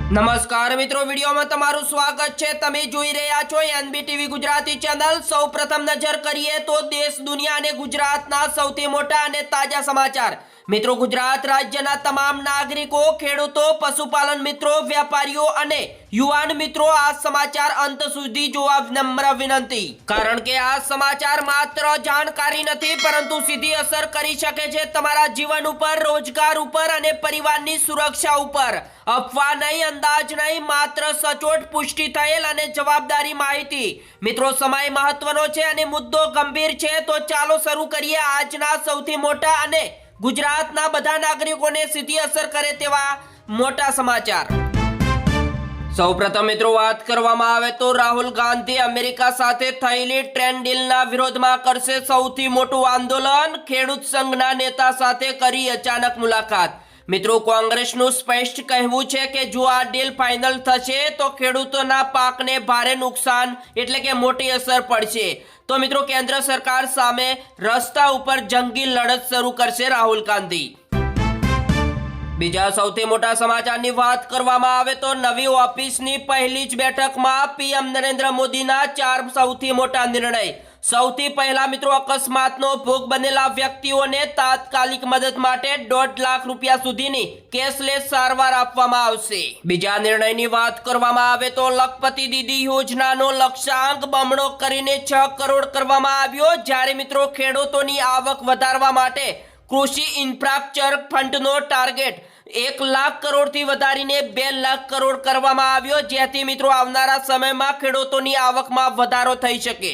નમસ્કાર મિત્રો, વિડીયોમાં તમારું સ્વાગત છે। તમે જોઈ રહ્યા છો એનબીટીવી ગુજરાતી ચેનલ। સૌપ્રથમ નજર કરીએ તો દેશ, દુનિયા અને ગુજરાતના સૌથી મોટા અને તાજા સમાચાર। મિત્રો, ગુજરાત રાજ્યના તમામ નાગરિકો, ખેડૂતો, પશુપાલન મિત્રો, વેપારીઓ અને યુવાન મિત્રો આ સમાચાર અંત સુધી જોવા નમ્ર વિનંતી, કારણ કે આ સમાચાર માત્ર જાણકારી નથી પરંતુ સીધી અસર કરી શકે છે તમારા જીવન ઉપર, રોજગાર ઉપર અને પરિવારની સુરક્ષા ઉપર। અફવા નહીં, અંદાજ નહીં, માત્ર સચોટ પુષ્ટિ થયેલ અને જવાબદારી માહિતી। મિત્રો, સમય મહત્વનો છે અને મુદ્દો ગંભીર છે, તો ચાલો શરૂ કરીએ આજના સૌથી મોટા અને ગુજરાતના બધા નાગરિકોને સીધી અસર કરે તેવા મોટા સમાચાર। સૌપ્રથમ મિત્રો વાત કરવામાં આવે તો રાહુલ ગાંધી અમેરિકા સાથે થયેલી ટ્રેડ ડીલના વિરોધમાં કરશે સૌથી મોટું આંદોલન। ખેડૂત સંઘના નેતા સાથે કરી અચાનક મુલાકાત। મિત્રો, કોંગ્રેસનું સ્પષ્ટ કહેવું છે કે જો આ ડીલ ફાઇનલ થશે તો ખેડૂતોના પાકને ભારે નુકસાન એટલે કે મોટી અસર પડશે। તો મિત્રો, કેન્દ્ર સરકાર સામે રસ્તા ઉપર જંગી લડત શરૂ કરશે રાહુલ ગાંધી। બીજા સૌથી મોટા સમાચારની વાત કરવામાં આવે તો નવી ઓફિસની પહેલી જ બેઠકમાં પીએમ નરેન્દ્ર મોદીના 4 સૌથી મોટા નિર્ણય। સૌથી પહેલા મિત્રો, અકસ્માતનો ભોગ બનેલા વ્યક્તિઓને તાત્કાલિક મદદ માટે 1.5 લાખ રૂપિયા સુધીની કેશલેસ સારવાર આપવામાં આવશે। બીજા નિર્ણયની વાત કરવામાં આવે તો લખપતિ દીદી યોજનાનો લક્ષ્યાંક બમણો કરીને 6 કરોડ કરવામાં આવ્યો। જ્યારે મિત્રો, ખેડૂતોની આવક વધારવા માટે કૃષિ ઇન્ફ્રાસ્ટ્રક્ચર ફંડનો ટાર્ગેટ 1 લાખ કરોડથી વધારીને 2 લાખ કરોડ કરવામાં આવ્યો, જેથી મિત્રો આવનારા સમયમાં ખેડૂતોની આવકમાં વધારો થઈ શકે।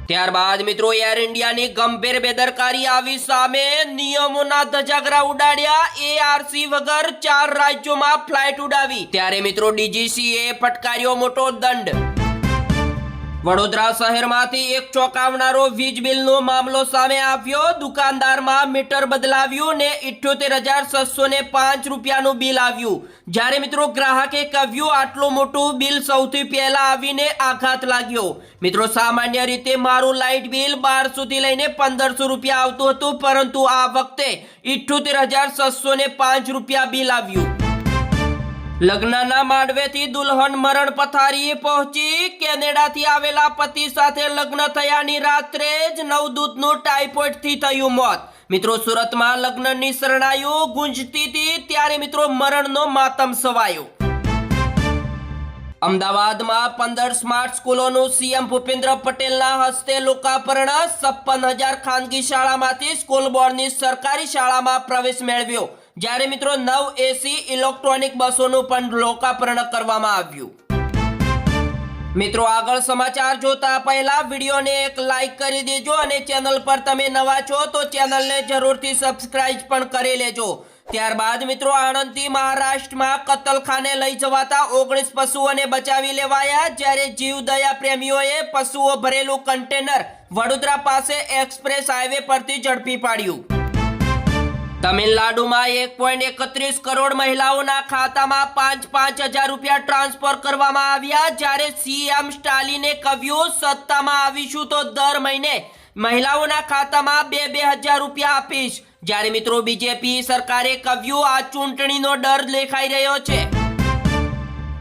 ત્યારબાદ મિત્રો, એર ઇન્ડિયાની ગંભીર બેદરકારી આવી સામે। નિયમોના ધજાગરા ઉડાડ્યા, એઆરસી વગર 4 રાજ્યોમાં ફ્લાઇટ ઉડાવી। ત્યારે મિત્રો, ડીજીસીએ ફટકાર્યો મોટો દંડ। વડોદરા શહેરમાંથી એક ચોંકાવનારો વીજ બિલનો મામલો સામે આવ્યો। દુકાનદારમાં મીટર બદલાવ્યું ને 78,605 રૂપિયાનું બિલ આવ્યું। જ્યારે મિત્રો, ગ્રાહકે કહ્યું આટલું મોટું બિલ સૌથી પહેલા આવીને આઘાત લાગ્યો। મિત્રો, સામાન્ય રીતે મારું લાઇટ બિલ 1200 લઈને 1500 રૂપિયા આવતું હતું, પરંતુ આ વખતે 78,605 રૂપિયા બિલ આવ્યું। લગ્નના માંડવેથી દુલ્હન મરણ પથારીએ પહોંચી। કેનેડાથી આવેલા પતિ સાથે લગ્ન થયાની રાત્રે જ નવદૂતનું ટાઇફોઇડથી થયું મોત। મિત્રો, સુરતમાં લગ્નની શરણાઈઓ ગુંજતી હતી ત્યારે મિત્રો મરણનો માતમ છવાયો। અમદાવાદમાં 15 સ્માર્ટ સ્કૂલોનું સીએમ ભૂપેન્દ્ર પટેલના હસ્તે લોકાર્પણ। 56,000 ખાનગી શાળામાંથી સ્કૂલ બોર્ડની સરકારી શાળામાં પ્રવેશ મેળવ્યો। જ્યારે મિત્રો 9 એસી ઇલેક્ટ્રોનિક બસોનું પણ લોકાર્પણ કરવામાં આવ્યું। મિત્રો, આગળ સમાચાર જોતા પહેલા વિડીયોને એક લાઈક કરી દેજો અને ચેનલ પર તમે નવા છો તો ચેનલને જરૂરથી સબસ્ક્રાઇબ પણ કરી લેજો। ત્યારબાદ મિત્રો, આણંદથી મહારાષ્ટ્રમાં કતલખાને લઈ જવાતા 19 પશુઓને બચાવી લેવાયા। જ્યારે જીવદયા પ્રેમીઓએ પશુઓ ભરેલું કન્ટેનર વડોદરા પાસે એક્સપ્રેસ હાઈવે પરથી ઝડપી પાડ્યું। તમિલનાડુમાં 1.31 કરોડ મહિલાઓના ખાતામાં 5,000 રૂપિયા ટ્રાન્સફર કરવામાં આવ્યા। જ્યારે સીએમ સ્ટાલિને કહ્યું સત્તામાં આવીશું તો દર મહિને મહિલાઓના ખાતામાં 2,000 રૂપિયા આપીશ। જ્યારે મિત્રો, બીજેપી સરકારે કહ્યું આ ચૂંટણીનો ડર દેખાઈ રહ્યો છે।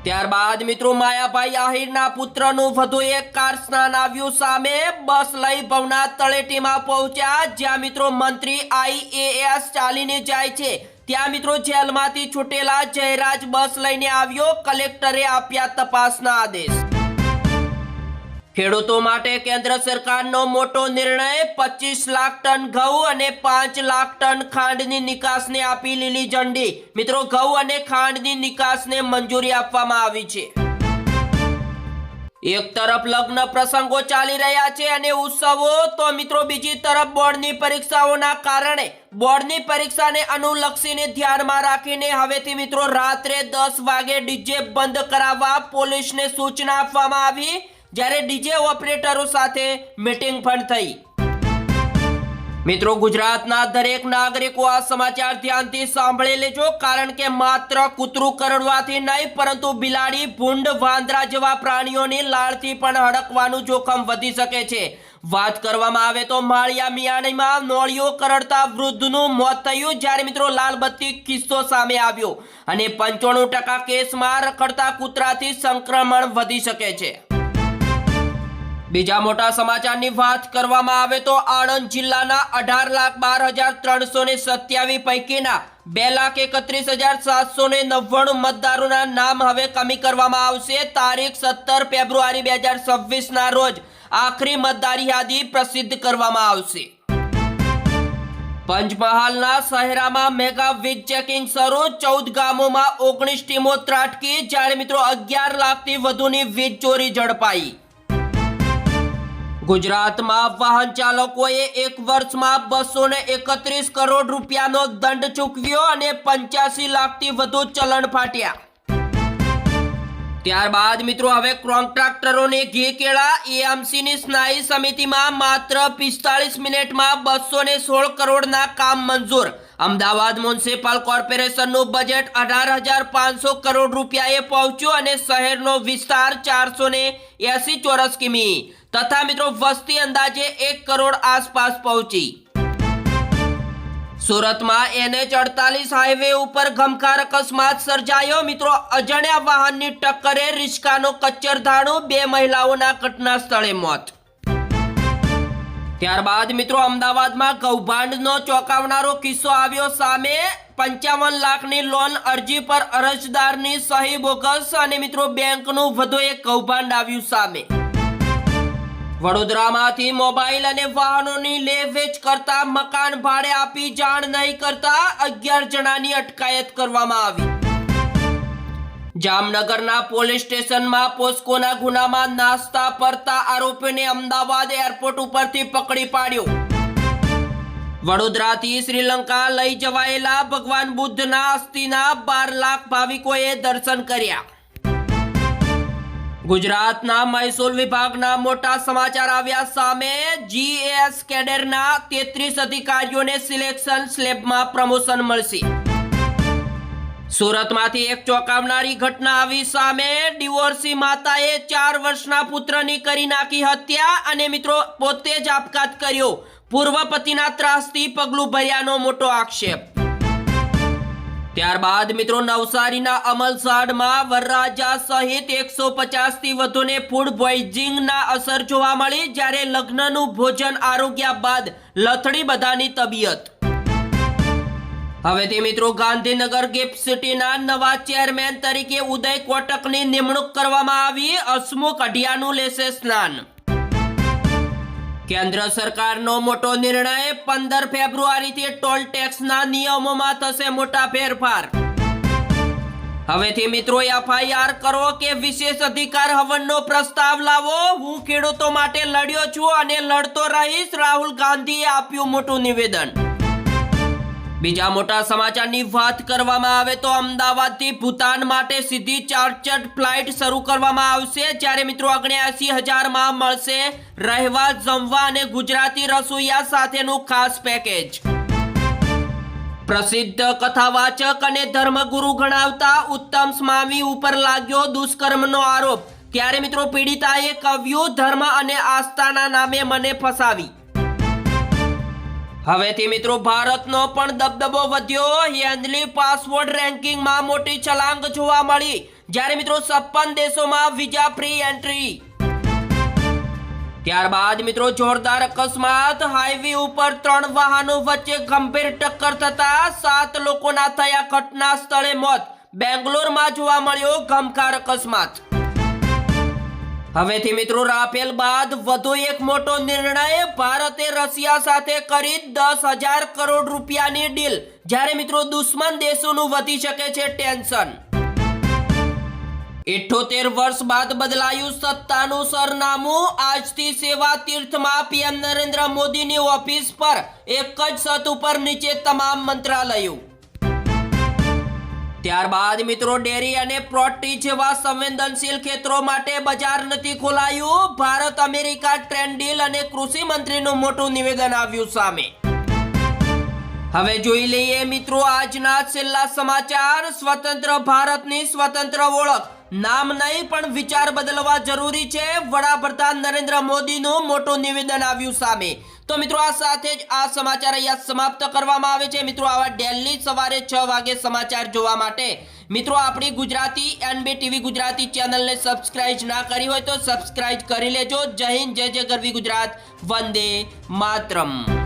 ત્યારબાદ મિત્રો, માયાભાઈ આહિરના પુત્રનું વધુ એક કારસ્તાન આવ્યું સામે। બસ લઈ ભવનાથ તળેટીમાં પહોંચ્યા, જ્યાં મિત્રો મંત્રી IAS ચાલીને જાય છે ત્યાં મિત્રો જેલમાંથી છૂટેલા જયરાજ બસ લઈને આવ્યો। કલેક્ટરે આપ્યા તપાસના આદેશ। ખેડૂતો માટે કેન્દ્ર સરકારનો મોટો નિર્ણય। 25 લાખ ટન ઘઉં અને 5 લાખ ટન ખાંડની નિકાસને આપી લીલી ઝંડી। મિત્રો, ઘઉં અને ખાંડની નિકાસને મંજૂરી આપવામાં આવી છે। એક તરફ લગ્ન પ્રસંગો ચાલી રહ્યા છે અને ઉત્સવો, તો મિત્રો બીજી તરફ બોર્ડની પરીક્ષાઓના કારણે બોર્ડની પરીક્ષાને અનુલક્ષીને ધ્યાનમાં રાખીને હવેથી મિત્રો રાત્રે 10 વાગે ડીજે બંધ કરાવવા પોલીસને સૂચના આપવામાં આવી। જ્યારે ડીજે ઓપરેટરો સાથે મીટિંગ પણ થઈ। મિત્રો, ગુજરાતના દરેક નાગરિકો આ સમાચાર ધ્યાનથી સાંભળી લેજો, કારણ કે માત્ર કૂતરું કરડવાથી નહીં પરંતુ બિલાડી, ભૂંડ, વાંદરા જેવા પ્રાણીઓની લાળથી પણ હડકવાનું જોખમ વધી શકે છે। વાત કરવામાં આવે તો માળિયા મિયાણીમાં નોળિયો કરડતા વૃદ્ધનું મોત થયું, જ્યારે મિત્રો લાલબત્તી કિસ્સો સામે આવ્યો અને 95% કેસમાં રખડતા કૂતરાથી સંક્રમણ વધી શકે છે। બીજા મોટા સમાચારની વાત કરવામાં આવે તો આણંદ જિલ્લાના 18,12,327 પૈકીના 2,31,799 મતદારોના નામ હવે કમી કરવામાં આવશે। તારીખ 17 ફેબ્રુઆરી 2026 ના રોજ આખરી મતદારી યાદી પ્રસિદ્ધ કરવામાં આવશે। પંચમહાલના શહેરામાં મેગા વીજ ચેકિંગ શરૂ, 14 ગામોમાં 19 ટીમો ત્રાટકી, જ્યારે મિત્રો 11 લાખથી વધુની વીજ ચોરી ઝડપાઈ। ગુજરાતમાં વાહન ચાલકોએ એક વર્ષમાં 231 કરોડ રૂપિયાનો દંડ ચૂકવ્યો અને 85 લાખથી વધુ ચલણ ફાટ્યા। ત્યારબાદ મિત્રો હવે કોન્ટ્રાક્ટરોને ઘી કેળા, એએમસીની સ્થાયી સમિતિમાં માત્ર 45 મિનિટમાં 216 કરોડના કામ મંજૂર। અમદાવાદ મ્યુનિસિપલ કોર્પોરેશનનું બજેટ 18,500 કરોડ રૂપિયાએ પહોંચ્યું અને શહેરનો વિસ્તાર 480 ચોરસ કિમી તથા મિત્રો વસ્તી અંદાજે 1 કરોડ આસપાસ પહોંચી। સુરતમાં NH48 હાઈવે ઉપર ગમખાર અકસ્માત સર્જાયો। મિત્રો અજાણ્યા વાહનની ટક્કરે રિક્ષાનો કચ્ચરધાણું, 2 મહિલાઓના ઘટના સ્થળે મોત। ત્યારબાદ મિત્રો અમદાવાદમાં કૌભાંડનો ચોંકાવનારો કિસ્સો આવ્યો સામે। 55 લાખની લોન અરજી પર અરજદારની સહી બોગસ અને મિત્રો બેંકનું વધુ એક કૌભાંડ આવ્યું સામે। વડોદરામાંથી મોબાઈલ અને વાહનોની લે વેચ કરતા મકાન ભાડે આપી જાણ નહીં કરતા 11 જણાની અટકાયત કરવામાં આવી। જામનગરના પોલીસ સ્ટેશનમાં પોસ્કોના ગુનામાં નાસ્તા પરતા આરોપીને અમદાવાદ એરપોર્ટ ઉપરથી પકડી પાડ્યો। વડોદરાથી શ્રીલંકા લઈ જવાયેલા ભગવાન બુદ્ધના અસ્થિના 12 લાખ ભાવિકોએ દર્શન કર્યા। ગુજરાતના મહેસૂલ વિભાગના મોટા સમાચાર આવ્યા સામે। GS કેડરના 33 અધિકારીઓને સિલેક્શન સ્લેબમાં પ્રમોશન મળશે। સુરતમાંથી એક ચોંકાવનારી ઘટના આવી સામે। ડિવોર્સી માતાએ 4 વર્ષના પુત્રની કરી નાખી હત્યા અને મિત્રો પોતે જ આપઘાત કર્યો। પૂર્વ પતિના ત્રાસથી પગલું ભર્યાનો મોટો આક્ષેપ। ત્યારબાદ મિત્રો નવસારીના અમલસાડમાં વરરાજા સહિત 150થી વધુને ફૂડ પોઈઝનિંગના અસર જોવા મળી, જ્યારે લગ્નનું ભોજન આરોગ્યા બાદ લથડી બધાની તબિયત। હવેથી મિત્રો ગાંધીનગર ગિફ્ટ સિટીના નવા ચેરમેન તરીકે ઉદય કોટકની નિમણૂક કરવામાં આવી। હસમુખ અઢિયાનું લેશે સ્નાન। કેન્દ્ર સરકારનો મોટો નિર્ણય, 15 ફેબ્રુઆરીથી ટોલ ટેક્સના નિયમોમાં થશે મોટા ફેરફાર। હવેથી મિત્રો FIR કરો કે વિશેષ અધિકાર હવનનો પ્રસ્તાવ લાવો। હું ખેડૂતો માટે લડ્યો છું અને લડતો રહીશ, રાહુલ ગાંધીએ આપ્યું મોટું નિવેદન। બીજા મોટા સમાચારની વાત કરવામાં આવે તો અમદાવાદથી ભૂતાન માટે સીધી ચાર્ટર્ડ ફ્લાઇટ શરૂ કરવામાં આવશે, જ્યારે મિત્રો 79,000માં મળશે રહેવા, જમવા અને ગુજરાતી રસોઈયા સાથેનું ખાસ પેકેજ। પ્રસિદ્ધ કથાવાચક અને ધર્મગુરુ ગણાવતા ઉત્તમ સ્વામી ઉપર લાગ્યો દુષ્કર્મનો આરોપ, ત્યારે મિત્રો પીડિતાએ કહ્યું, ધર્મ અને આસ્થાના નામે મને ફસાવી। હવેથી મિત્રો ભારતનો પણ દબદબો વધ્યો। હેન્ડલી પાસવર્ડ રેન્કિંગમાં મોટી છલાંગ જોવા મળી, જ્યારે મિત્રો 56 દેશોમાં વિઝા ફ્રી એન્ટ્રી। ત્યારબાદ મિત્રો જોરદાર અકસ્માત, હાઈવે ઉપર 3 વાહનો વચ્ચે ગંભીર ટક્કર થતા 7 લોકોના થયા ઘટના સ્થળે મોત। બેંગ્લોરમાં જોવા મળ્યો ગમખાર અકસ્માત। હવેથી મિત્રો રાફેલ બાદ વધુ એક મોટો નિર્ણય, ભારતે રશિયા સાથે કરી 10,000 કરોડ રૂપિયાની ડીલ, જ્યારે મિત્રો દુશ્મન દેશોનું વધી શકે છે ટેન્શન। 78 વર્ષ બાદ બદલાયું સત્તાનું સરનામું, આજથી સેવા તીર્થમાં PM નરેન્દ્ર મોદીની ઓફિસ પર એક જ છત ઉપર નીચે તમામ મંત્રાલયો। ત્યારબાદ મિત્રો ડેરી અને પ્રોટી જેવા સંવેદનશીલ ક્ષેત્રો માટે બજાર નથી ખોલાયું। ભારત અમેરિકા ટ્રેડ ડીલ અને કૃષિ મંત્રીનું મોટું નિવેદન આવ્યું સામે। હવે જોઈ લઈએ મિત્રો આજના છેલ્લા સમાચાર। સ્વતંત્ર ભારતની સ્વતંત્ર ઓળખ, નામ નહીં પણ વિચાર બદલવા જરૂરી છે, વડાપ્રધાન નરેન્દ્ર મોદીનું મોટું નિવેદન આવ્યું સામે। તો મિત્રો આ સાથે જ આ સમાચાર અહીંયા સમાપ્ત કરવામાં આવે છે। મિત્રો આવા ડેલી સવારે 6 વાગે સમાચાર જોવા માટે મિત્રો આપણી ગુજરાતી NBTV ગુજરાતી ચેનલને સબસ્ક્રાઇબ ના કરી હોય તો સબસ્ક્રાઇબ કરી લેજો। જય હિન્દ, જય જય ગરવી ગુજરાત, વંદે માતરમ।